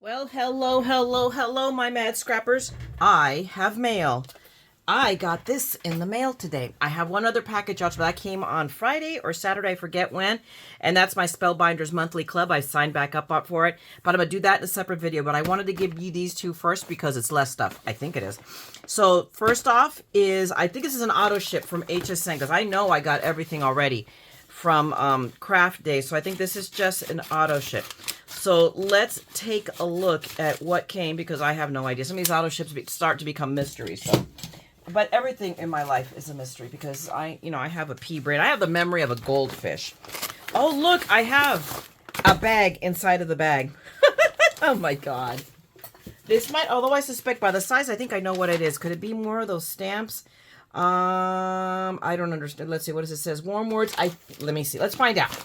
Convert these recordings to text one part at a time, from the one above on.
Well, hello, hello, hello, my mad scrappers. I have mail. I got this in the mail today. I have one other package out, but that came on Friday or Saturday, I forget when. And that's my Spellbinders monthly club. I signed back up for it, but I'm going to do that in a separate video. But I wanted to give you these two first because it's less stuff. I think it is. So first off is, I think this is an auto ship from HSN because I know I got everything already from Craft Day. So I think this is just an auto ship. So let's take a look at what came because I have no idea. Some of these auto ships start to become mysteries. So. But everything in my life is a mystery because I have a pea brain. I have the memory of a goldfish. Oh, look, I have a bag inside of the bag. Oh, my God. This might, although I suspect by the size, I think I know what it is. Could it be more of those stamps? I don't understand. Let's see. What does it says? Warm words. Let me see. Let's find out.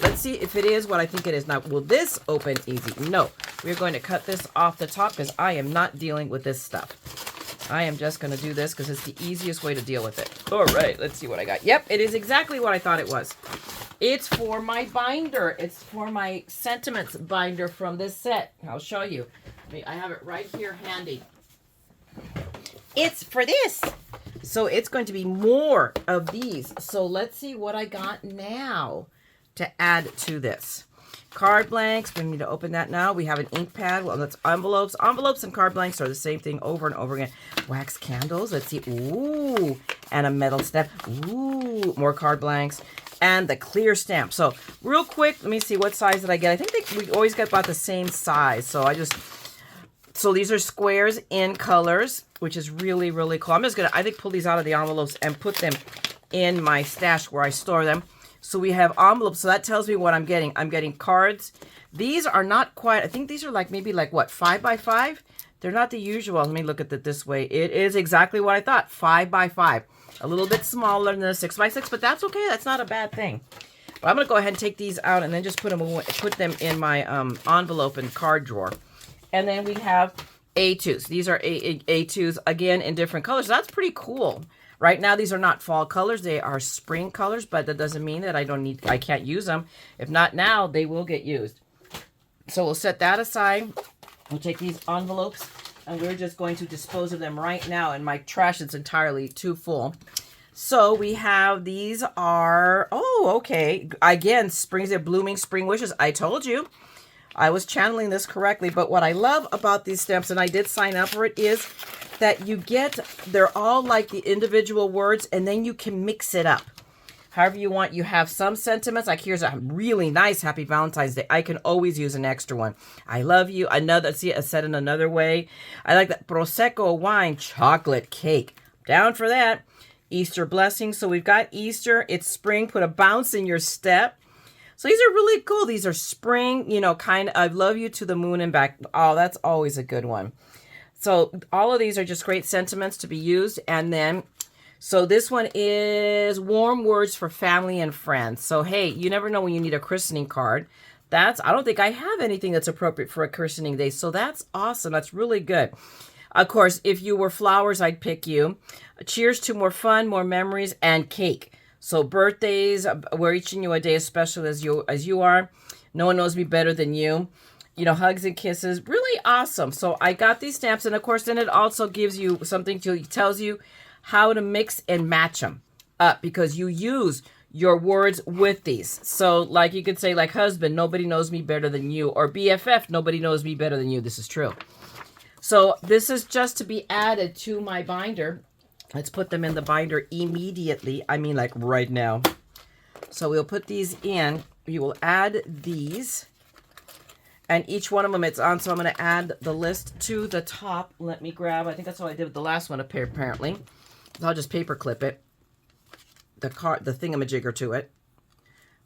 Let's see if it is what I think it is. Now, will this open easy? No. We're going to cut this off the top because I am not dealing with this stuff. I am just going to do this because it's the easiest way to deal with it. All right, let's see what I got. Yep, it is exactly what I thought it was. It's for my binder. It's for my sentiments binder from this set. I'll show you. I have it right here handy. It's for this. So it's going to be more of these. So let's see what I got now to add to this. Card blanks, we need to open that now. We have an ink pad. Well, that's envelopes. Envelopes and card blanks are the same thing over and over again. Wax candles, let's see. Ooh, and a metal stamp. Ooh, more card blanks. And the clear stamp. So real quick, let me see what size did I get. I think we always get about the same size. So these are squares in colors, which is really, really cool. I'm just going to, I think, pull these out of the envelopes and put them in my stash where I store them. So we have envelopes. So that tells me what I'm getting. I'm getting cards. These are not quite, I think these are maybe what, 5 by 5? They're not the usual. Let me look at it this way. It is exactly what I thought, 5 by 5. A little bit smaller than a 6 by 6, but that's okay. That's not a bad thing. But I'm going to go ahead and take these out and then just put them in my envelope and card drawer. And then we have A2s. These are A2s, again, in different colors. So that's pretty cool. Right now, these are not fall colors. They are spring colors, but that doesn't mean that I can't use them. If not now, they will get used. So we'll set that aside. We'll take these envelopes, and we're just going to dispose of them right now. And my trash is entirely too full. So we have, these are, oh, okay. Again, springs are blooming spring wishes. I told you. I was channeling this correctly, but what I love about these stamps, and I did sign up for it, is that they're all like the individual words, and then you can mix it up. However you want. You have some sentiments, like here's a really nice Happy Valentine's Day. I can always use an extra one. I love you. Another, see it said in another way. I like that. Prosecco wine, chocolate cake. Down for that. Easter blessings. So we've got Easter. It's spring. Put a bounce in your step. So these are really cool. These are spring, kind of, I love you to the moon and back. Oh, that's always a good one. So all of these are just great sentiments to be used. And then, so this one is warm words for family and friends. So, hey, you never know when you need a christening card. I don't think I have anything that's appropriate for a christening day. So that's awesome. That's really good. Of course, if you were flowers, I'd pick you. Cheers to more fun, more memories, and cake. So birthdays, we're wishing you a day as special as you are. No one knows me better than you. Hugs and kisses. Really awesome. So I got these stamps. And, of course, then it also gives you something tells you how to mix and match them up because you use your words with these. So, like you could say, like husband, nobody knows me better than you. Or BFF, nobody knows me better than you. This is true. So this is just to be added to my binder. Let's put them in the binder immediately. I mean, like right now. So we'll put these in. We will add these. And each one of them it's on. So I'm going to add the list to the top. Let me grab. I think that's how I did with the last one apparently. So I'll just paper clip it. The thingamajigger to it.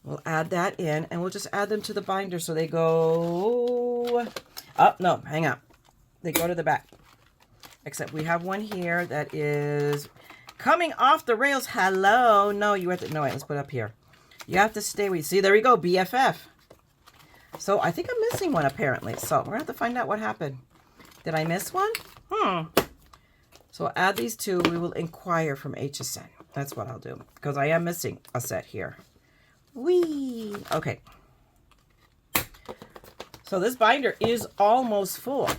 We'll add that in. And we'll just add them to the binder so they go... Oh, no. Hang on. They go to the back. Except we have one here that is coming off the rails. Hello. No, you have to... No, wait. Let's put it up here. You have to stay with... See, there we go. BFF. So I think I'm missing one apparently. So we're going to have to find out what happened. Did I miss one? So I'll add these two. We will inquire from HSN. That's what I'll do. Because I am missing a set here. Whee! Okay. So this binder is almost full.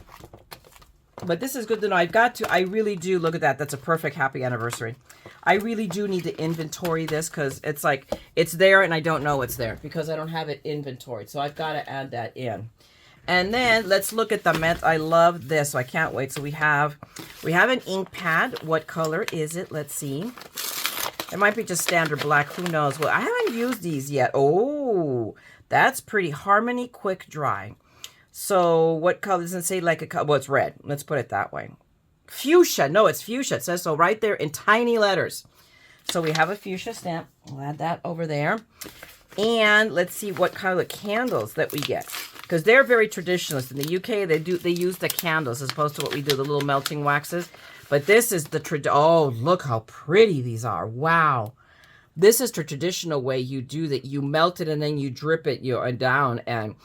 But this is good to know. I really do, look at that. That's a perfect happy anniversary. I really do need to inventory this because it's like, it's there and I don't know it's there because I don't have it inventoried. So I've got to add that in. And then let's look at the mint. I love this, so I can't wait. So we have an ink pad. What color is it? Let's see. It might be just standard black. Who knows? Well, I haven't used these yet. Oh, that's pretty. Harmony Quick Dry. So what color does it say? Like a color? Well, it's red. Let's put it that way. Fuchsia. No, it's fuchsia. It says so right there in tiny letters. So we have a fuchsia stamp. We'll add that over there. And let's see what color candles that we get. Because they're very traditionalist. In the UK, they use the candles as opposed to what we do, the little melting waxes. But this is the oh, look how pretty these are. Wow. This is the traditional way you do that. You melt it and then you drip it down. And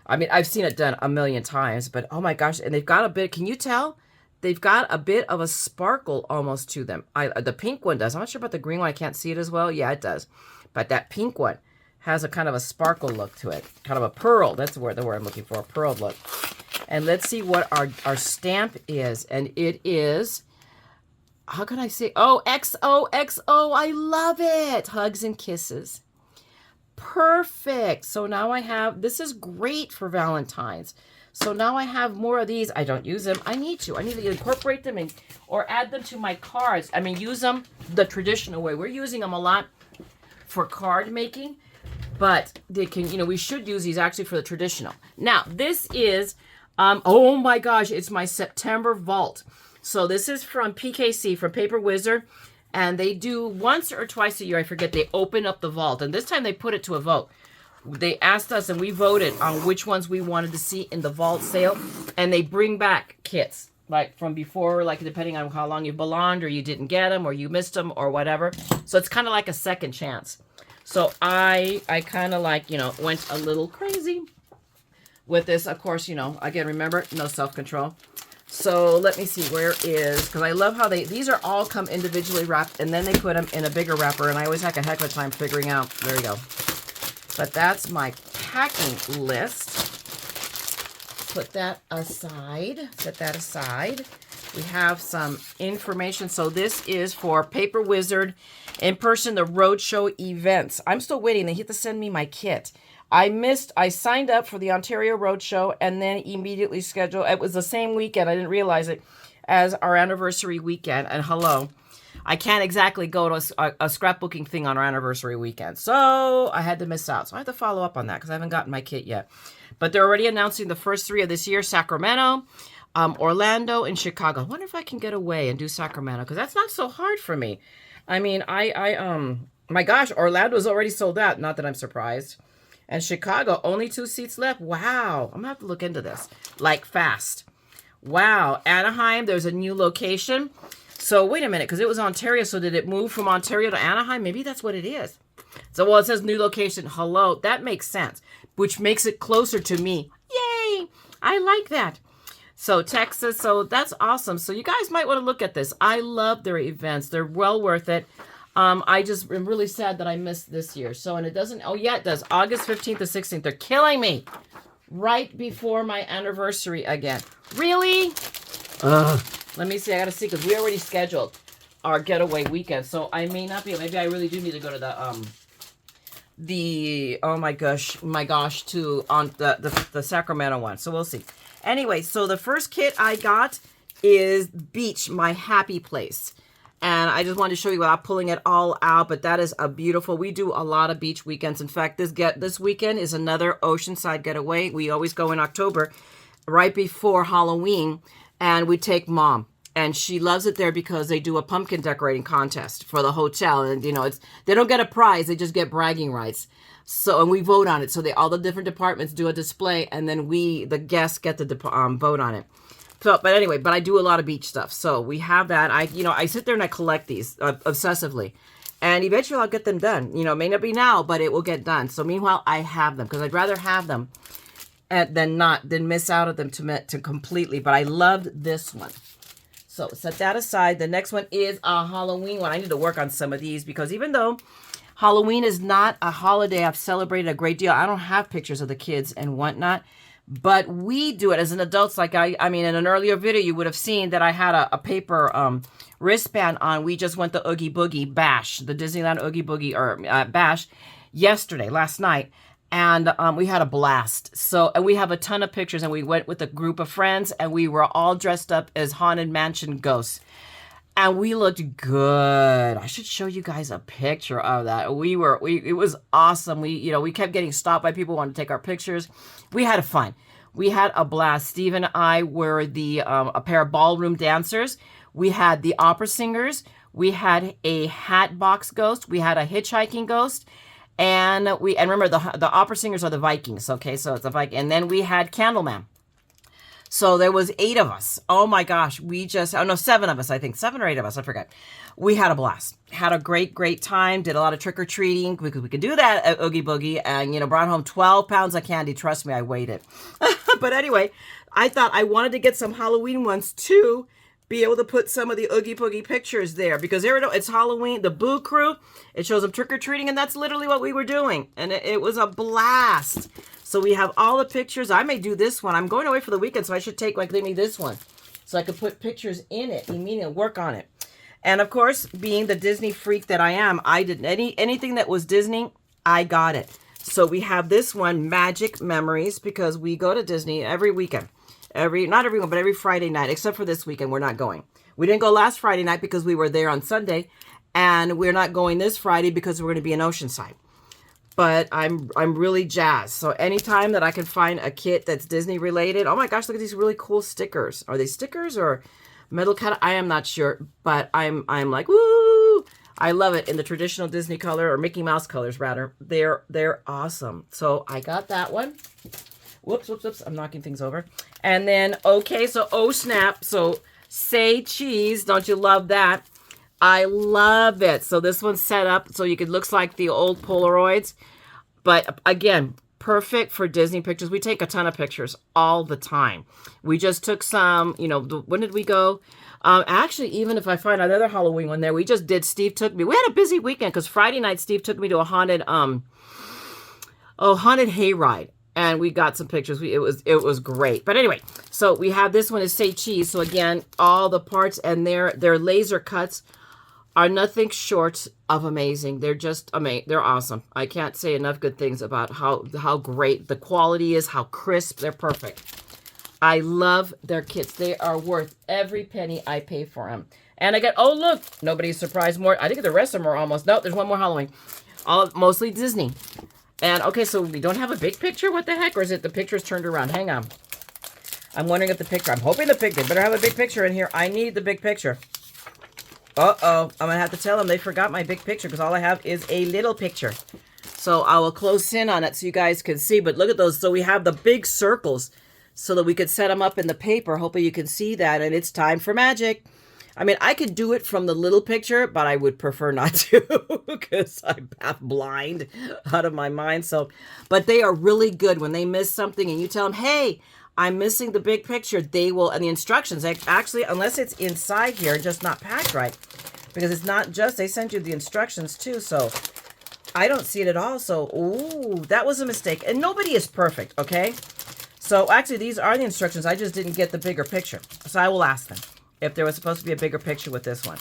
I mean, I've seen it done a million times, but oh my gosh. And they've got a bit, can you tell? They've got a bit of a sparkle almost to them. The pink one does. I'm not sure about the green one. I can't see it as well. Yeah, it does. But that pink one has a kind of a sparkle look to it. Kind of a pearl. That's the word I'm looking for. A pearl look. And let's see what our stamp is. And it is, how can I say? Oh, XOXO. I love it. Hugs and kisses. Perfect. So now I have, this is great for Valentine's. So now I have more of these. I don't use them. I need to incorporate them or add them to my cards. I mean, use them the traditional way. We're using them a lot for card making, but they can, we should use these actually for the traditional. Now, this is, oh my gosh, it's my September vault. So this is from PKC, from Paper Wizard. And they do once or twice a year, I forget, they open up the vault. And this time they put it to a vote. They asked us and we voted on which ones we wanted to see in the vault sale. And they bring back kits, like from before, like depending on how long you belonged or you didn't get them or you missed them or whatever. So it's kind of like a second chance. So I kind of like, went a little crazy with this. Of course, again, remember, no self-control. So let me see, where is, because I love how these are all come individually wrapped and then they put them in a bigger wrapper and I always have a heck of a time figuring out, there you go. But that's my packing list. Put that aside, set that aside. We have some information. So this is for Paper Wizard in person, the roadshow events. I'm still waiting. They have to send me my kit. I signed up for the Ontario Roadshow and then immediately scheduled. It was the same weekend. I didn't realize it as our anniversary weekend. And hello, I can't exactly go to a scrapbooking thing on our anniversary weekend. So I had to miss out. So I have to follow up on that because I haven't gotten my kit yet. But they're already announcing the first 3 of this year, Sacramento, Orlando, and Chicago. I wonder if I can get away and do Sacramento because that's not so hard for me. I mean, my gosh, Orlando's already sold out. Not that I'm surprised. And Chicago, only 2 seats left. Wow. I'm going to have to look into this. Like fast. Wow. Anaheim, there's a new location. So wait a minute, because it was Ontario. So did it move from Ontario to Anaheim? Maybe that's what it is. So, well, it says new location. Hello. That makes sense. Which makes it closer to me. Yay. I like that. So Texas. So that's awesome. So you guys might want to look at this. I love their events. They're well worth it. I just am really sad that I missed this year. So, and it doesn't, oh yeah, it does. August 15th to 16th. They're killing me right before my anniversary again. Really? Let me see. I got to see because we already scheduled our getaway weekend. So I may not be, maybe I really do need to go to oh my gosh, to on the Sacramento one. So we'll see. Anyway, so the first kit I got is Beach, My Happy Place. And I just wanted to show you without pulling it all out, but that is a beautiful, we do a lot of beach weekends. In fact, this weekend is another oceanside getaway. We always go in October, right before Halloween, and we take Mom. And she loves it there because they do a pumpkin decorating contest for the hotel. And, they don't get a prize, they just get bragging rights. So, and we vote on it. So all the different departments do a display, and then the guests get to vote on it. So, but anyway, I do a lot of beach stuff. So we have that. I sit there and I collect these obsessively. And eventually I'll get them done. It may not be now, but it will get done. So meanwhile, I have them because I'd rather have them than miss out on them to completely. But I loved this one. So set that aside. The next one is a Halloween one. I need to work on some of these because even though Halloween is not a holiday I've celebrated a great deal, I don't have pictures of the kids and whatnot. But we do it as an adult. Like I mean, in an earlier video, you would have seen that I had a paper wristband on. We just went the Oogie Boogie Bash, the Disneyland Oogie Boogie or Bash last night. And we had a blast. So, and we have a ton of pictures, and we went with a group of friends, and we were all dressed up as Haunted Mansion ghosts. And we looked good. I should show you guys a picture of that. It was awesome. We kept getting stopped by people who wanted to take our pictures. We had fun. We had a blast. Steve and I were a pair of ballroom dancers. We had the opera singers. We had a hat box ghost. We had a hitchhiking ghost. And remember, the opera singers are the Vikings, okay? So it's a Viking. And then we had Candleman. So there was 8 of us. Oh my gosh, 7 of us, I think. 7 or 8 of us, I forget. We had a blast. Had a great, great time. Did a lot of trick-or-treating because we could do that at Oogie Boogie. And, brought home 12 pounds of candy. Trust me, I weighed it. But anyway, I thought I wanted to get some Halloween ones too. Be able to put some of the Oogie Boogie pictures there because it's Halloween, the Boo Crew. It shows them trick-or-treating, and that's literally what we were doing. And it was a blast. So we have all the pictures. I may do this one. I'm going away for the weekend, so I should take this one so I could put pictures in it immediately, work on it. And of course, being the Disney freak that I am, I did anything that was Disney, I got it. So we have this one, Magic Memories, because we go to Disney every weekend. Not every one, but every Friday night, except for this weekend, we're not going. We didn't go last Friday night because we were there on Sunday, and we're not going this Friday because we're going to be in Oceanside. But I'm really jazzed. So anytime that I can find a kit that's Disney related, oh my gosh, look at these really cool stickers. Are they stickers or metal cut? I am not sure, but I'm like, woo! I love it in the traditional Disney color, or Mickey Mouse colors rather. They're awesome. So I got that one. Whoops. I'm knocking things over. And then, okay, so oh snap. So say cheese. Don't you love that? I love it. So this one's set up so looks like the old Polaroids. But again, perfect for Disney pictures. We take a ton of pictures all the time. We just took some, when did we go? Actually, even if I find another Halloween one there, Steve took me. We had a busy weekend because Friday night Steve took me to a haunted hayride. And we got some pictures. It was great. But anyway, so we have this one is Say Cheese. So again, all the parts and their laser cuts are nothing short of amazing. They're just amazing. They're awesome. I can't say enough good things about how great the quality is, how crisp. They're perfect. I love their kits. They are worth every penny I pay for them. And I get, oh look, nobody's surprised more. I think the rest of them are almost, no, there's one more Halloween. Mostly Disney. And okay, so we don't have a big picture? What the heck? Or is it the picture's turned around? Hang on. I'm wondering if the picture, I'm hoping the picture, they better have a big picture in here. I need the big picture. Uh-oh, I'm going to have to tell them they forgot my big picture because all I have is a little picture. So I will close in on it so you guys can see. But look at those. So we have the big circles so that we could set them up in the paper. Hopefully you can see that. And it's time for magic. I mean, I could do it from the little picture, but I would prefer not to because I'm half blind out of my mind. So, but they are really good when they miss something and you tell them, hey, I'm missing the big picture. They will, and the instructions, actually, unless it's inside here, just not packed right, because it's not just, they send you the instructions too. So I don't see it at all. So, ooh, that was a mistake. And nobody is perfect, okay? So actually, these are the instructions. I just didn't get the bigger picture. So I will ask them if there was supposed to be a bigger picture with this one.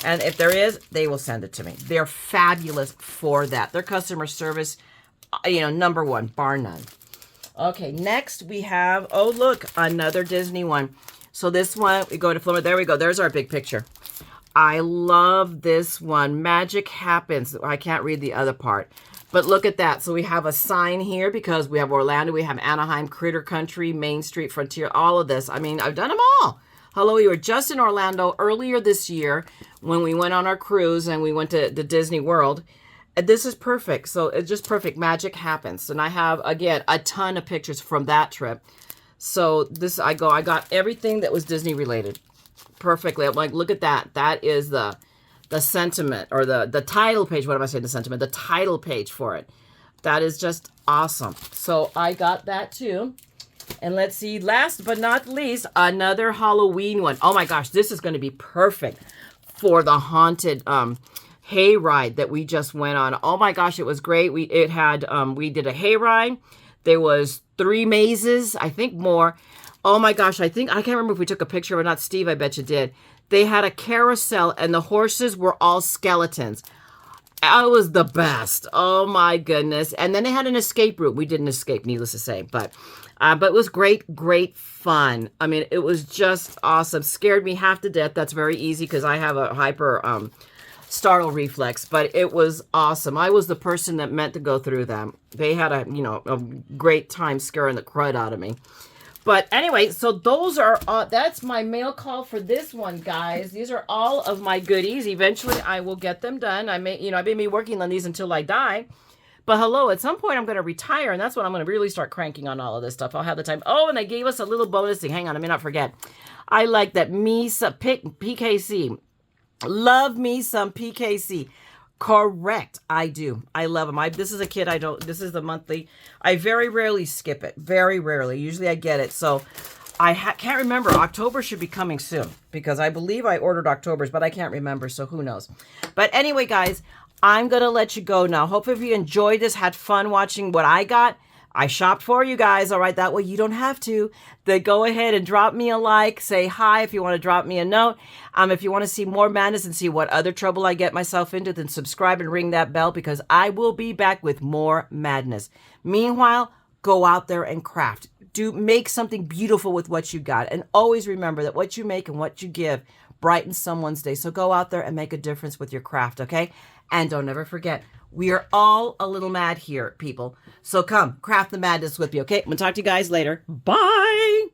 And if there is, they will send it to me. They're fabulous for that. Their customer service, number one, bar none. Okay, next we have, oh, look, another Disney one. So this one, we go to Florida. There we go. There's our big picture. I love this one. Magic Happens. I can't read the other part. But look at that. So we have a sign here because we have Orlando, we have Anaheim, Critter Country, Main Street, Frontier, all of this. I mean, I've done them all. Hello, we were just in Orlando earlier this year when we went on our cruise and we went to the Disney World. And this is perfect. So it's just perfect. Magic Happens. And I have, again, a ton of pictures from that trip. So this, I got everything that was Disney related perfectly. I'm like, look at that. That is the sentiment or the title page. What am I saying? The sentiment, the title page for it. That is just awesome. So I got that too. And let's see, last but not least, another Halloween one. Oh my gosh, this is going to be perfect for the haunted hayride that we just went on. Oh my gosh, it was great. We did a hayride. There was 3 mazes, I think more. Oh my gosh, I can't remember if we took a picture or not. Steve, I bet you did. They had a carousel and the horses were all skeletons. It was the best. Oh my goodness. And then they had an escape route. We didn't escape, needless to say, but it was great fun. I mean, it was just awesome. Scared me half to death. That's very easy because I have a hyper startle reflex, but it was awesome. I was the person that meant to go through them. They had a great time scaring the crud out of me. But anyway, so those are, that's my mail call for this one, guys. These are all of my goodies. Eventually, I will get them done. I've been working on these until I die. But hello, at some point, I'm going to retire, and that's when I'm going to really start cranking on all of this stuff. I'll have the time. Oh, and they gave us a little bonus thing. Hang on, I may not forget. I like that PKC. Love me some PKC. Correct. I do. I love them. This is a kit. This is the monthly. I very rarely skip it. Very rarely. Usually I get it. So I can't remember. October should be coming soon because I believe I ordered October's, but I can't remember. So who knows? But anyway, guys, I'm going to let you go now. Hopefully you enjoyed this, had fun watching what I got. I shopped for you guys, all right? That way you don't have to. Then go ahead and drop me a like. Say hi if you want to drop me a note. If you want to see more madness and see what other trouble I get myself into, then subscribe and ring that bell because I will be back with more madness. Meanwhile, go out there and craft. Make something beautiful with what you got. And always remember that what you make and what you give brightens someone's day. So go out there and make a difference with your craft, okay? And don't ever forget, we are all a little mad here, people. So come, craft the madness with me, okay? I'm going to talk to you guys later. Bye!